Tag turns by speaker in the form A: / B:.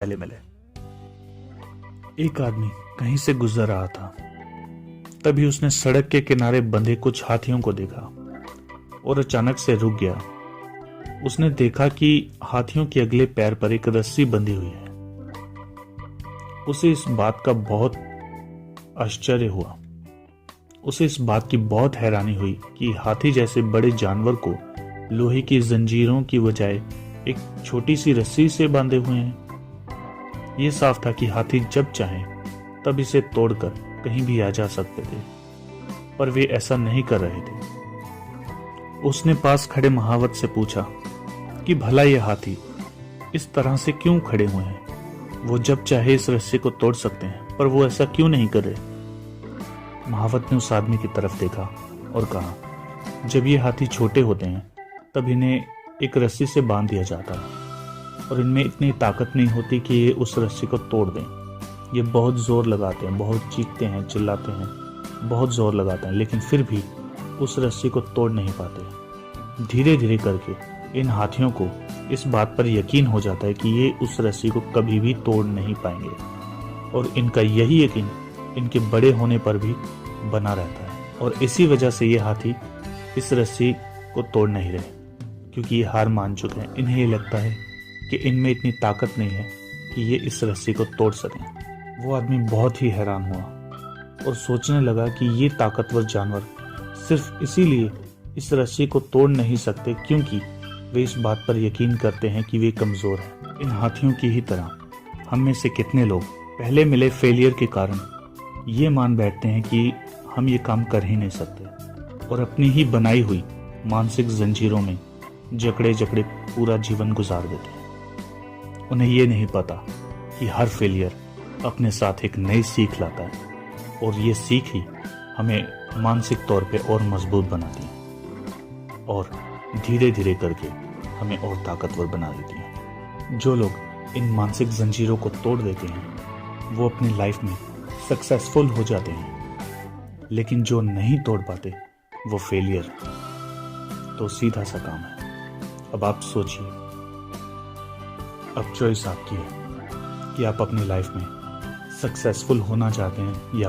A: पहले मिले। एक आदमी कहीं से गुजर रहा था, तभी उसने सड़क के किनारे बंधे कुछ हाथियों को देखा और अचानक से रुक गया। उसने देखा कि हाथियों के अगले पैर पर एक रस्सी बंधी हुई है। उसे इस बात का बहुत आश्चर्य हुआ। उसे इस बात की बहुत हैरानी हुई कि हाथी जैसे बड़े जानवर को लोहे की जंजीरों की बजाय एक छोटी सी रस्सी से बांधे हुए हैं। ये साफ था कि हाथी जब चाहे तब इसे तोड़कर कहीं भी आ जा सकते थे, पर वे ऐसा नहीं कर रहे थे। उसने पास खड़े महावत से पूछा कि भला ये हाथी इस तरह से क्यों खड़े हुए हैं? वो जब चाहे इस रस्सी को तोड़ सकते हैं, पर वो ऐसा क्यों नहीं कर रहे? महावत ने उस आदमी की तरफ देखा और कहा, जब ये हाथी छोटे होते हैं तब इन्हें एक रस्सी से बांध दिया जाता है और इनमें इतनी ताकत नहीं होती कि ये उस रस्सी को तोड़ दें। ये बहुत जोर लगाते हैं, बहुत चीखते हैं, चिल्लाते हैं, बहुत जोर लगाते हैं, लेकिन फिर भी उस रस्सी को तोड़ नहीं पाते। धीरे धीरे करके इन हाथियों को इस बात पर यकीन हो जाता है कि ये उस रस्सी को कभी भी तोड़ नहीं पाएंगे और इनका यही यकीन इनके बड़े होने पर भी बना रहता है। और इसी वजह से ये हाथी इस रस्सी को तोड़ नहीं रहे, क्योंकि ये हार मान चुके हैं। इन्हें ये लगता है कि इनमें इतनी ताकत नहीं है कि ये इस रस्सी को तोड़ सकें। वो आदमी बहुत ही हैरान हुआ और सोचने लगा कि ये ताकतवर जानवर सिर्फ इसीलिए इस रस्सी को तोड़ नहीं सकते क्योंकि वे इस बात पर यकीन करते हैं कि वे कमजोर हैं। इन हाथियों की ही तरह हम में से कितने लोग पहले मिले फेलियर के कारण ये मान बैठते हैं कि हम ये काम कर ही नहीं सकते और अपनी ही बनाई हुई मानसिक जंजीरों में जकड़े जकड़े पूरा जीवन गुजार देते हैं। उन्हें ये नहीं पता कि हर फेलियर अपने साथ एक नई सीख लाता है और ये सीख ही हमें मानसिक तौर पे और मजबूत बनाती है और धीरे धीरे करके हमें और ताकतवर बना देती है। जो लोग इन मानसिक जंजीरों को तोड़ देते हैं वो अपनी लाइफ में सक्सेसफुल हो जाते हैं, लेकिन जो नहीं तोड़ पाते वो फेलियर तो सीधा सा काम है। अब आप सोचिए, अब चॉइस आपकी है कि आप अपनी लाइफ में सक्सेसफुल होना चाहते हैं या